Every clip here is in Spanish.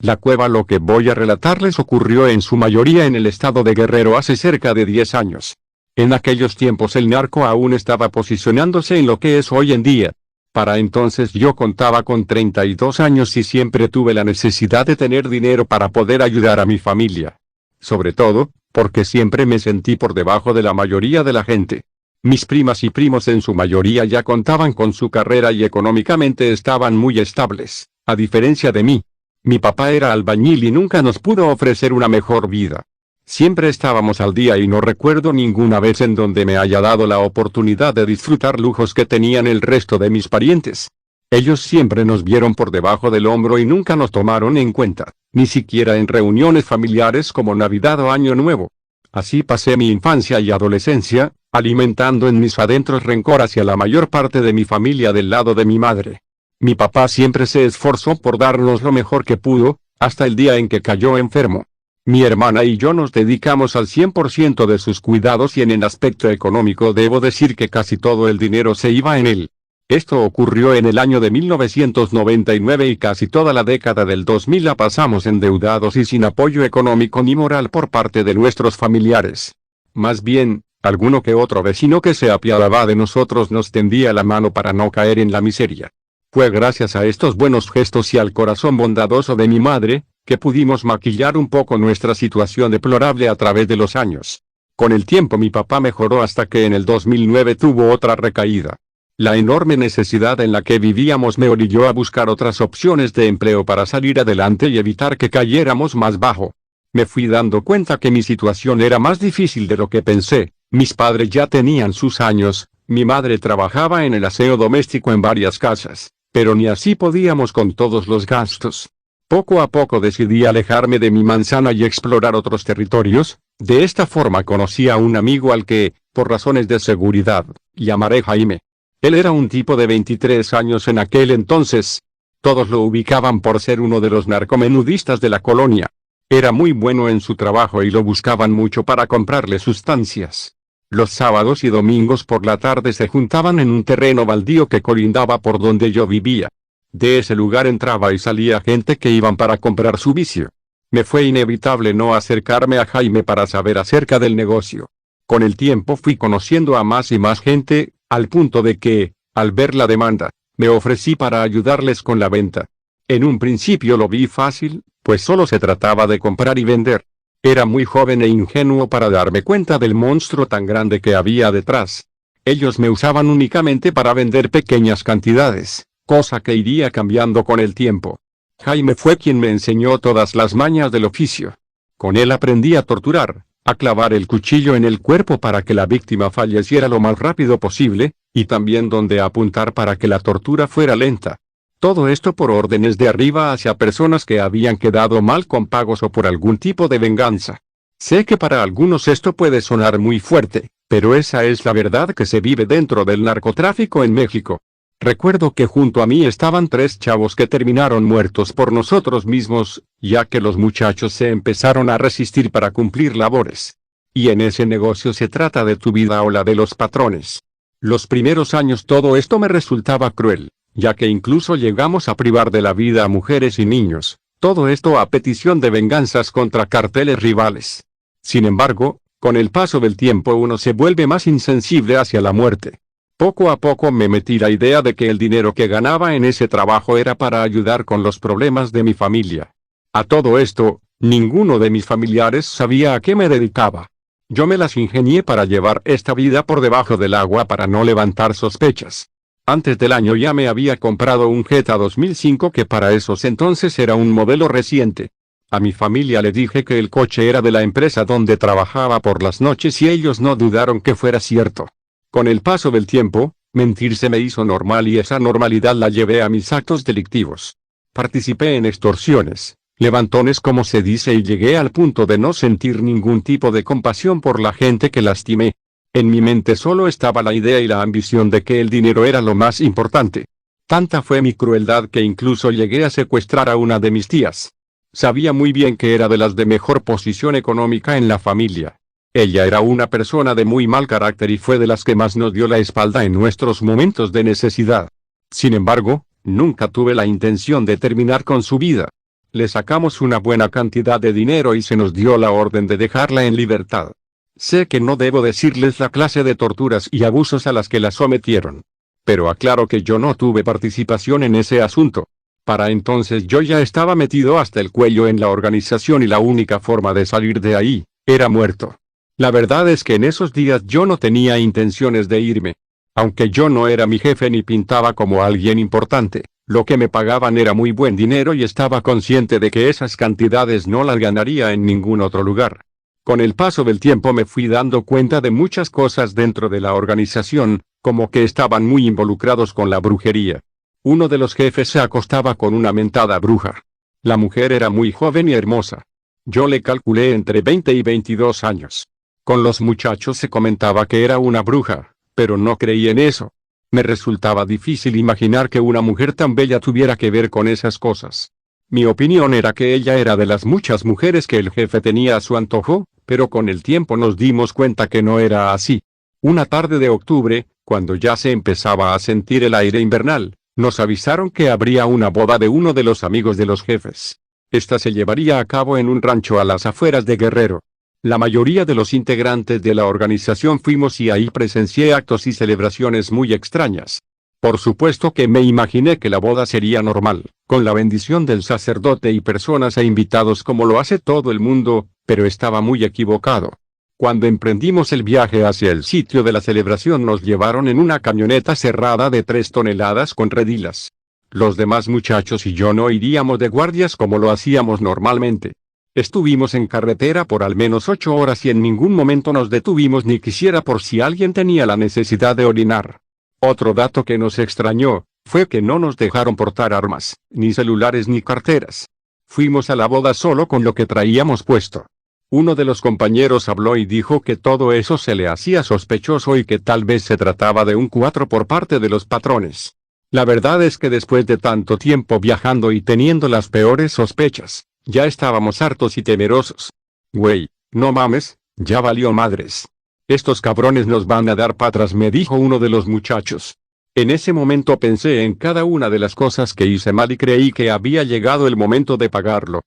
La cueva. Lo que voy a relatarles ocurrió en su mayoría en el estado de Guerrero hace cerca de 10 años. En aquellos tiempos el narco aún estaba posicionándose en lo que es hoy en día. Para entonces yo contaba con 32 años y siempre tuve la necesidad de tener dinero para poder ayudar a mi familia. Sobre todo, porque siempre me sentí por debajo de la mayoría de la gente. Mis primas y primos en su mayoría ya contaban con su carrera y económicamente estaban muy estables, a diferencia de mí. Mi papá era albañil y nunca nos pudo ofrecer una mejor vida. Siempre estábamos al día y no recuerdo ninguna vez en donde me haya dado la oportunidad de disfrutar lujos que tenían el resto de mis parientes. Ellos siempre nos vieron por debajo del hombro y nunca nos tomaron en cuenta, ni siquiera en reuniones familiares como Navidad o Año Nuevo. Así pasé mi infancia y adolescencia, alimentando en mis adentros rencor hacia la mayor parte de mi familia del lado de mi madre. Mi papá siempre se esforzó por darnos lo mejor que pudo, hasta el día en que cayó enfermo. Mi hermana y yo nos dedicamos al 100% de sus cuidados y en el aspecto económico debo decir que casi todo el dinero se iba en él. Esto ocurrió en el año de 1999 y casi toda la década del 2000 la pasamos endeudados y sin apoyo económico ni moral por parte de nuestros familiares. Más bien, alguno que otro vecino que se apiadaba de nosotros nos tendía la mano para no caer en la miseria. Fue gracias a estos buenos gestos y al corazón bondadoso de mi madre, que pudimos maquillar un poco nuestra situación deplorable a través de los años. Con el tiempo mi papá mejoró hasta que en el 2009 tuvo otra recaída. La enorme necesidad en la que vivíamos me orilló a buscar otras opciones de empleo para salir adelante y evitar que cayéramos más bajo. Me fui dando cuenta que mi situación era más difícil de lo que pensé. Mis padres ya tenían sus años, mi madre trabajaba en el aseo doméstico en varias casas, pero ni así podíamos con todos los gastos. Poco a poco decidí alejarme de mi manzana y explorar otros territorios. De esta forma conocí a un amigo al que, por razones de seguridad, llamaré Jaime. Él era un tipo de 23 años en aquel entonces. Todos lo ubicaban por ser uno de los narcomenudistas de la colonia. Era muy bueno en su trabajo y lo buscaban mucho para comprarle sustancias. Los sábados y domingos por la tarde se juntaban en un terreno baldío que colindaba por donde yo vivía. De ese lugar entraba y salía gente que iban para comprar su vicio. Me fue inevitable no acercarme a Jaime para saber acerca del negocio. Con el tiempo fui conociendo a más y más gente, al punto de que, al ver la demanda, me ofrecí para ayudarles con la venta. En un principio lo vi fácil, pues solo se trataba de comprar y vender. Era muy joven e ingenuo para darme cuenta del monstruo tan grande que había detrás. Ellos me usaban únicamente para vender pequeñas cantidades, cosa que iría cambiando con el tiempo. Jaime fue quien me enseñó todas las mañas del oficio. Con él aprendí a torturar, a clavar el cuchillo en el cuerpo para que la víctima falleciera lo más rápido posible, y también dónde apuntar para que la tortura fuera lenta. Todo esto por órdenes de arriba hacia personas que habían quedado mal con pagos o por algún tipo de venganza. Sé que para algunos esto puede sonar muy fuerte, pero esa es la verdad que se vive dentro del narcotráfico en México. Recuerdo que junto a mí estaban 3 chavos que terminaron muertos por nosotros mismos, ya que los muchachos se empezaron a resistir para cumplir labores. Y en ese negocio se trata de tu vida o la de los patrones. Los primeros años todo esto me resultaba cruel, ya que incluso llegamos a privar de la vida a mujeres y niños, todo esto a petición de venganzas contra carteles rivales. Sin embargo, con el paso del tiempo uno se vuelve más insensible hacia la muerte. Poco a poco me metí la idea de que el dinero que ganaba en ese trabajo era para ayudar con los problemas de mi familia. A todo esto, ninguno de mis familiares sabía a qué me dedicaba. Yo me las ingenié para llevar esta vida por debajo del agua para no levantar sospechas. Antes del año ya me había comprado un Jetta 2005 que para esos entonces era un modelo reciente. A mi familia le dije que el coche era de la empresa donde trabajaba por las noches y ellos no dudaron que fuera cierto. Con el paso del tiempo, mentir se me hizo normal y esa normalidad la llevé a mis actos delictivos. Participé en extorsiones, levantones como se dice y llegué al punto de no sentir ningún tipo de compasión por la gente que lastimé. En mi mente solo estaba la idea y la ambición de que el dinero era lo más importante. Tanta fue mi crueldad que incluso llegué a secuestrar a una de mis tías. Sabía muy bien que era de las de mejor posición económica en la familia. Ella era una persona de muy mal carácter y fue de las que más nos dio la espalda en nuestros momentos de necesidad. Sin embargo, nunca tuve la intención de terminar con su vida. Le sacamos una buena cantidad de dinero y se nos dio la orden de dejarla en libertad. Sé que no debo decirles la clase de torturas y abusos a las que la sometieron. Pero aclaro que yo no tuve participación en ese asunto. Para entonces yo ya estaba metido hasta el cuello en la organización y la única forma de salir de ahí, era muerto. La verdad es que en esos días yo no tenía intenciones de irme. Aunque yo no era mi jefe ni pintaba como alguien importante, lo que me pagaban era muy buen dinero y estaba consciente de que esas cantidades no las ganaría en ningún otro lugar. Con el paso del tiempo me fui dando cuenta de muchas cosas dentro de la organización, como que estaban muy involucrados con la brujería. Uno de los jefes se acostaba con una mentada bruja. La mujer era muy joven y hermosa. Yo le calculé entre 20 y 22 años. Con los muchachos se comentaba que era una bruja, pero no creí en eso. Me resultaba difícil imaginar que una mujer tan bella tuviera que ver con esas cosas. Mi opinión era que ella era de las muchas mujeres que el jefe tenía a su antojo, pero con el tiempo nos dimos cuenta que no era así. Una tarde de octubre, cuando ya se empezaba a sentir el aire invernal, nos avisaron que habría una boda de uno de los amigos de los jefes. Esta se llevaría a cabo en un rancho a las afueras de Guerrero. La mayoría de los integrantes de la organización fuimos y ahí presencié actos y celebraciones muy extrañas. Por supuesto que me imaginé que la boda sería normal, con la bendición del sacerdote y personas e invitados como lo hace todo el mundo, pero estaba muy equivocado. Cuando emprendimos el viaje hacia el sitio de la celebración nos llevaron en una camioneta cerrada de 3 toneladas con redilas. Los demás muchachos y yo no iríamos de guardias como lo hacíamos normalmente. Estuvimos en carretera por al menos 8 horas y en ningún momento nos detuvimos ni quisiera por si alguien tenía la necesidad de orinar. Otro dato que nos extrañó, fue que no nos dejaron portar armas, ni celulares ni carteras. Fuimos a la boda solo con lo que traíamos puesto. Uno de los compañeros habló y dijo que todo eso se le hacía sospechoso y que tal vez se trataba de un cuatro por parte de los patrones. La verdad es que después de tanto tiempo viajando y teniendo las peores sospechas, ya estábamos hartos y temerosos. Güey, no mames, ya valió madres. Estos cabrones nos van a dar patras, me dijo uno de los muchachos. En ese momento pensé en cada una de las cosas que hice mal y creí que había llegado el momento de pagarlo.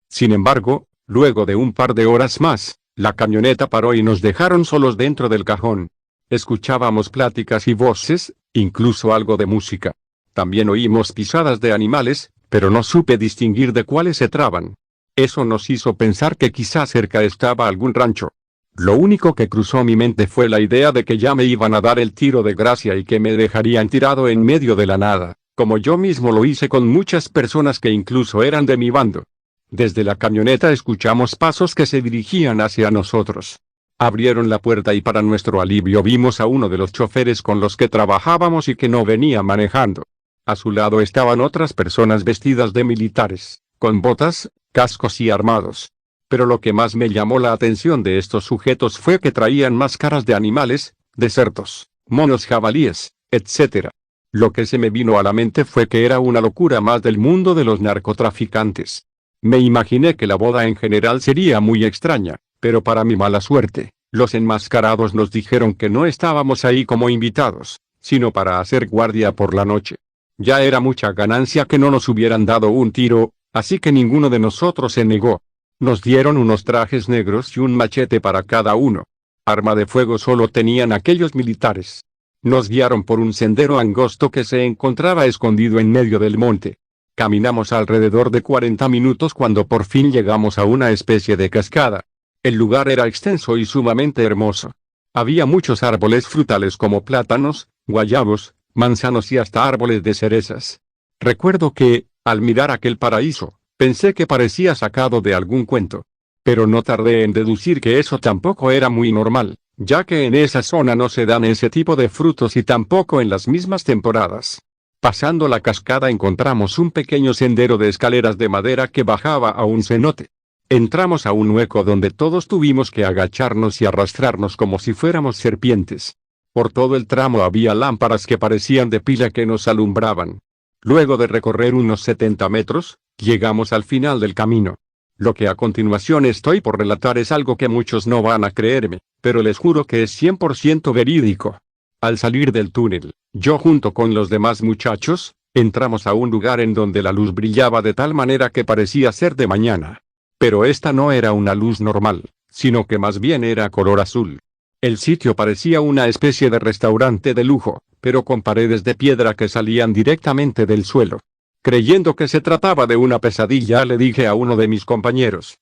Sin embargo, luego de un par de horas más, la camioneta paró y nos dejaron solos dentro del cajón. Escuchábamos pláticas y voces, incluso algo de música. También oímos pisadas de animales, pero no supe distinguir de cuáles se trataban. Eso nos hizo pensar que quizá cerca estaba algún rancho. Lo único que cruzó mi mente fue la idea de que ya me iban a dar el tiro de gracia y que me dejarían tirado en medio de la nada, como yo mismo lo hice con muchas personas que incluso eran de mi bando. Desde la camioneta escuchamos pasos que se dirigían hacia nosotros. Abrieron la puerta y para nuestro alivio vimos a uno de los choferes con los que trabajábamos y que no venía manejando. A su lado estaban otras personas vestidas de militares, con botas, cascos y armados. Pero lo que más me llamó la atención de estos sujetos fue que traían máscaras de animales, de cerdos, monos, jabalíes, etc. Lo que se me vino a la mente fue que era una locura más del mundo de los narcotraficantes. Me imaginé que la boda en general sería muy extraña, pero para mi mala suerte, los enmascarados nos dijeron que no estábamos ahí como invitados, sino para hacer guardia por la noche. Ya era mucha ganancia que no nos hubieran dado un tiro, así que ninguno de nosotros se negó. Nos dieron unos trajes negros y un machete para cada uno. Arma de fuego solo tenían aquellos militares. Nos guiaron por un sendero angosto que se encontraba escondido en medio del monte. Caminamos alrededor de 40 minutos cuando por fin llegamos a una especie de cascada. El lugar era extenso y sumamente hermoso. Había muchos árboles frutales como plátanos, guayabos, manzanos y hasta árboles de cerezas. Recuerdo que, al mirar aquel paraíso, pensé que parecía sacado de algún cuento. Pero no tardé en deducir que eso tampoco era muy normal, ya que en esa zona no se dan ese tipo de frutos y tampoco en las mismas temporadas. Pasando la cascada encontramos un pequeño sendero de escaleras de madera que bajaba a un cenote. Entramos a un hueco donde todos tuvimos que agacharnos y arrastrarnos como si fuéramos serpientes. Por todo el tramo había lámparas que parecían de pila que nos alumbraban. Luego de recorrer unos 70 metros, llegamos al final del camino. Lo que a continuación estoy por relatar es algo que muchos no van a creerme, pero les juro que es 100% verídico. Al salir del túnel, yo junto con los demás muchachos, Entramos a un lugar en donde la luz brillaba de tal manera que parecía ser de mañana. Pero esta no era una luz normal, sino que más bien era color azul. El sitio parecía una especie de restaurante de lujo, pero con paredes de piedra que salían directamente del suelo. Creyendo que se trataba de una pesadilla, le dije a uno de mis compañeros,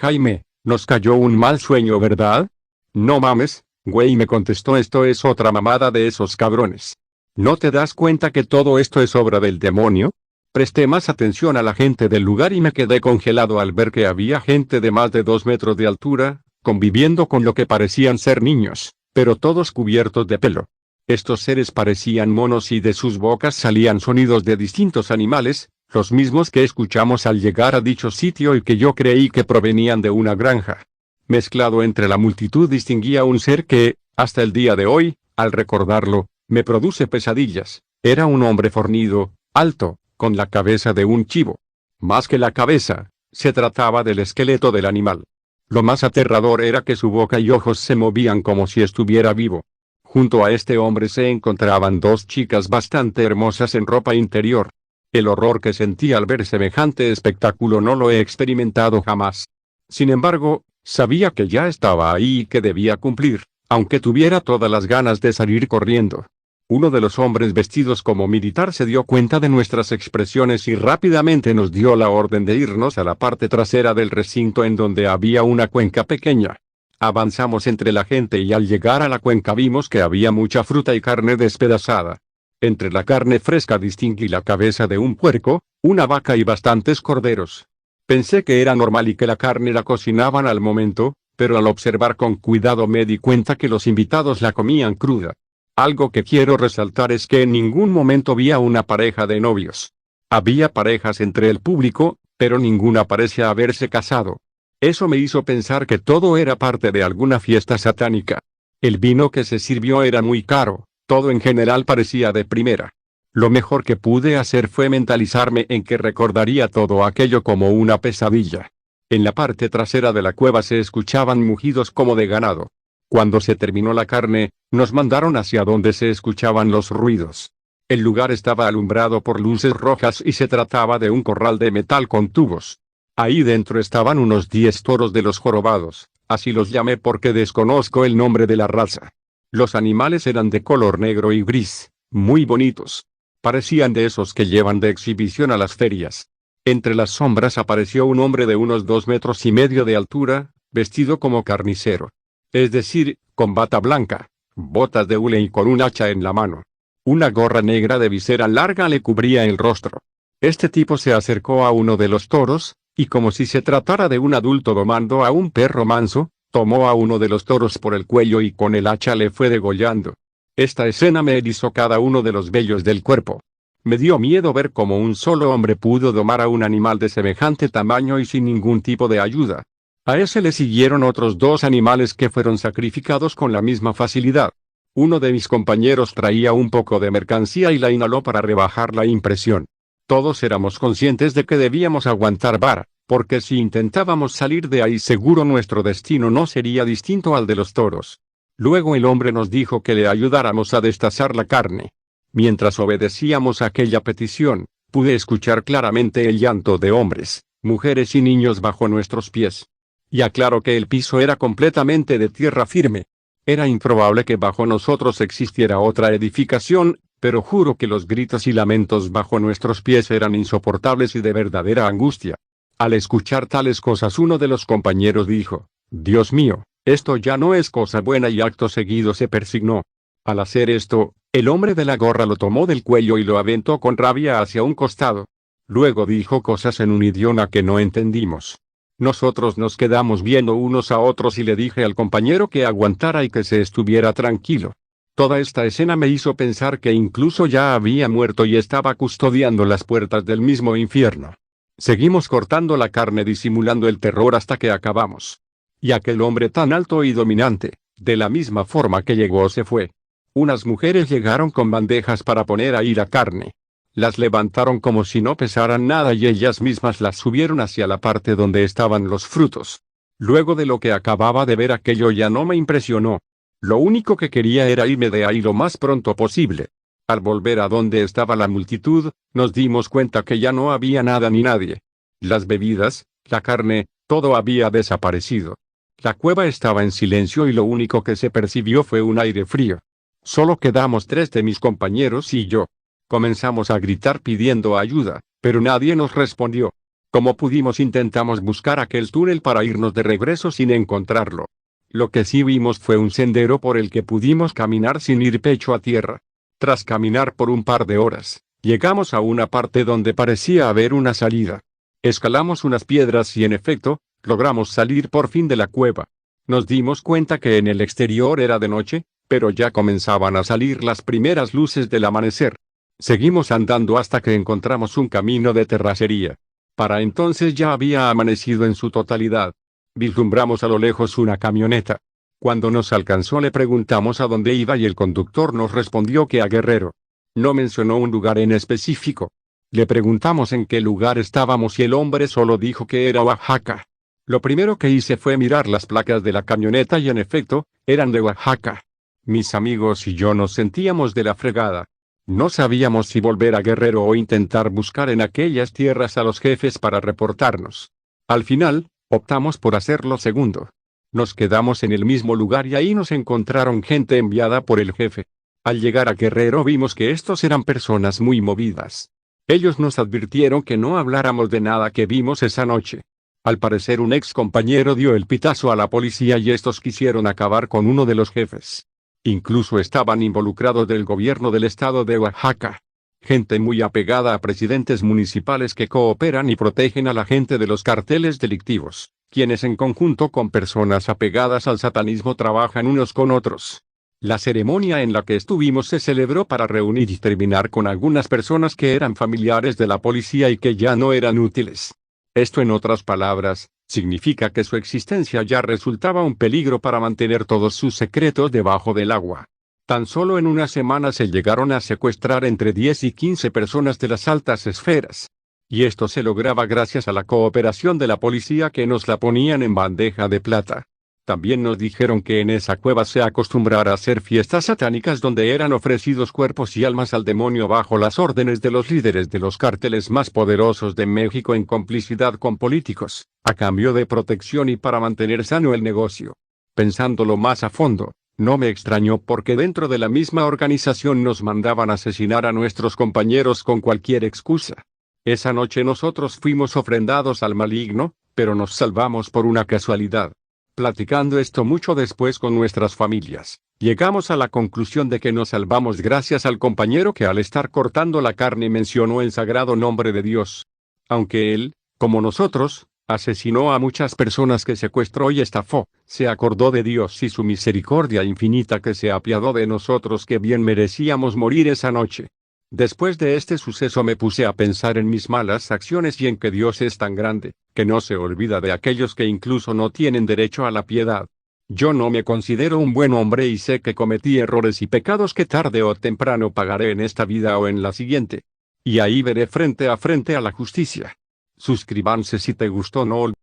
Jaime, nos cayó un mal sueño, ¿verdad? No mames, güey, me contestó, esto es otra mamada de esos cabrones. ¿No te das cuenta que todo esto es obra del demonio? Presté más atención a la gente del lugar y me quedé congelado al ver que había gente de más de 2 metros de altura, conviviendo con lo que parecían ser niños, pero todos cubiertos de pelo. Estos seres parecían monos y de sus bocas salían sonidos de distintos animales, los mismos que escuchamos al llegar a dicho sitio y que yo creí que provenían de una granja. Mezclado entre la multitud distinguía un ser que, hasta el día de hoy, al recordarlo, me produce pesadillas. Era un hombre fornido, alto, con la cabeza de un chivo. Más que la cabeza, se trataba del esqueleto del animal. Lo más aterrador era que su boca y ojos se movían como si estuviera vivo. Junto a este hombre se encontraban 2 chicas bastante hermosas en ropa interior. El horror que sentí al ver semejante espectáculo no lo he experimentado jamás. Sin embargo, sabía que ya estaba ahí y que debía cumplir, aunque tuviera todas las ganas de salir corriendo. Uno de los hombres vestidos como militar se dio cuenta de nuestras expresiones y rápidamente nos dio la orden de irnos a la parte trasera del recinto en donde había una cuenca pequeña. Avanzamos entre la gente y al llegar a la cuenca vimos que había mucha fruta y carne despedazada. Entre la carne fresca distinguí la cabeza de un puerco, una vaca y bastantes corderos. Pensé que era normal y que la carne la cocinaban al momento, pero al observar con cuidado me di cuenta que los invitados la comían cruda. Algo que quiero resaltar es que en ningún momento vi a una pareja de novios. Había parejas entre el público, pero ninguna parecía haberse casado. Eso me hizo pensar que todo era parte de alguna fiesta satánica. El vino que se sirvió era muy caro, todo en general parecía de primera. Lo mejor que pude hacer fue mentalizarme en que recordaría todo aquello como una pesadilla. En la parte trasera de la cueva se escuchaban mugidos como de ganado. Cuando se terminó la carne, nos mandaron hacia donde se escuchaban los ruidos. El lugar estaba alumbrado por luces rojas y se trataba de un corral de metal con tubos. Ahí dentro estaban unos 10 toros de los jorobados, así los llamé porque desconozco el nombre de la raza. Los animales eran de color negro y gris, muy bonitos. Parecían de esos que llevan de exhibición a las ferias. Entre las sombras apareció un hombre de unos 2,5 metros de altura, vestido como carnicero. Es decir, con bata blanca, botas de hule y con un hacha en la mano. Una gorra negra de visera larga le cubría el rostro. Este tipo se acercó a uno de los toros, y como si se tratara de un adulto domando a un perro manso, tomó a uno de los toros por el cuello y con el hacha le fue degollando. Esta escena me erizó cada uno de los vellos del cuerpo. Me dio miedo ver cómo un solo hombre pudo domar a un animal de semejante tamaño y sin ningún tipo de ayuda. A ese le siguieron otros 2 animales que fueron sacrificados con la misma facilidad. Uno de mis compañeros traía un poco de mercancía y la inhaló para rebajar la impresión. Todos éramos conscientes de que debíamos aguantar vara, porque si intentábamos salir de ahí seguro nuestro destino no sería distinto al de los toros. Luego el hombre nos dijo que le ayudáramos a destazar la carne. Mientras obedecíamos aquella petición, pude escuchar claramente el llanto de hombres, mujeres y niños bajo nuestros pies. Y aclaro que el piso era completamente de tierra firme. Era improbable que bajo nosotros existiera otra edificación, pero juro que los gritos y lamentos bajo nuestros pies eran insoportables y de verdadera angustia. Al escuchar tales cosas uno de los compañeros dijo, «Dios mío, esto ya no es cosa buena», y acto seguido se persignó. Al hacer esto, el hombre de la gorra lo tomó del cuello y lo aventó con rabia hacia un costado. Luego dijo cosas en un idioma que no entendimos. Nosotros nos quedamos viendo unos a otros y le dije al compañero que aguantara y que se estuviera tranquilo. Toda esta escena me hizo pensar que incluso ya había muerto y estaba custodiando las puertas del mismo infierno. Seguimos cortando la carne disimulando el terror hasta que acabamos. Y aquel hombre tan alto y dominante, de la misma forma que llegó se fue. Unas mujeres llegaron con bandejas para poner ahí la carne. Las levantaron como si no pesaran nada y ellas mismas las subieron hacia la parte donde estaban los frutos. Luego de lo que acababa de ver aquello ya no me impresionó. Lo único que quería era irme de ahí lo más pronto posible. Al volver a donde estaba la multitud, nos dimos cuenta que ya no había nada ni nadie. Las bebidas, la carne, todo había desaparecido. La cueva estaba en silencio y lo único que se percibió fue un aire frío. Solo quedamos 3 de mis compañeros y yo. Comenzamos a gritar pidiendo ayuda, pero nadie nos respondió. Como pudimos intentamos buscar aquel túnel para irnos de regreso sin encontrarlo. Lo que sí vimos fue un sendero por el que pudimos caminar sin ir pecho a tierra. Tras caminar por un par de horas, llegamos a una parte donde parecía haber una salida. Escalamos unas piedras y en efecto, logramos salir por fin de la cueva. Nos dimos cuenta que en el exterior era de noche, pero ya comenzaban a salir las primeras luces del amanecer. Seguimos andando hasta que encontramos un camino de terracería. Para entonces ya había amanecido en su totalidad. Vislumbramos a lo lejos una camioneta. Cuando nos alcanzó le preguntamos a dónde iba y el conductor nos respondió que a Guerrero. No mencionó un lugar en específico. Le preguntamos en qué lugar estábamos y el hombre solo dijo que era Oaxaca. Lo primero que hice fue mirar las placas de la camioneta y en efecto, eran de Oaxaca. Mis amigos y yo nos sentíamos de la fregada. No sabíamos si volver a Guerrero o intentar buscar en aquellas tierras a los jefes para reportarnos. Al final, optamos por hacer lo segundo. Nos quedamos en el mismo lugar y ahí nos encontraron gente enviada por el jefe. Al llegar a Guerrero vimos que estos eran personas muy movidas. Ellos nos advirtieron que no habláramos de nada que vimos esa noche. Al parecer un ex compañero dio el pitazo a la policía y estos quisieron acabar con uno de los jefes. Incluso estaban involucrados del gobierno del estado de Oaxaca. Gente muy apegada a presidentes municipales que cooperan y protegen a la gente de los carteles delictivos, quienes en conjunto con personas apegadas al satanismo trabajan unos con otros. La ceremonia en la que estuvimos se celebró para reunir y terminar con algunas personas que eran familiares de la policía y que ya no eran útiles. Esto, en otras palabras, significa que su existencia ya resultaba un peligro para mantener todos sus secretos debajo del agua. Tan solo en una semana se llegaron a secuestrar entre 10 y 15 personas de las altas esferas. Y esto se lograba gracias a la cooperación de la policía que nos la ponían en bandeja de plata. También nos dijeron que en esa cueva se acostumbrara a hacer fiestas satánicas donde eran ofrecidos cuerpos y almas al demonio bajo las órdenes de los líderes de los cárteles más poderosos de México en complicidad con políticos, a cambio de protección y para mantener sano el negocio. Pensándolo más a fondo, no me extrañó porque dentro de la misma organización nos mandaban asesinar a nuestros compañeros con cualquier excusa. Esa noche nosotros fuimos ofrendados al maligno, pero nos salvamos por una casualidad. Platicando esto mucho después con nuestras familias, llegamos a la conclusión de que nos salvamos gracias al compañero que al estar cortando la carne mencionó el sagrado nombre de Dios. Aunque él, como nosotros, asesinó a muchas personas que secuestró y estafó, se acordó de Dios y su misericordia infinita que se apiadó de nosotros que bien merecíamos morir esa noche. Después de este suceso me puse a pensar en mis malas acciones y en que Dios es tan grande, que no se olvida de aquellos que incluso no tienen derecho a la piedad. Yo no me considero un buen hombre y sé que cometí errores y pecados que tarde o temprano pagaré en esta vida o en la siguiente. Y ahí veré frente a la justicia. Suscríbanse si te gustó, no olvides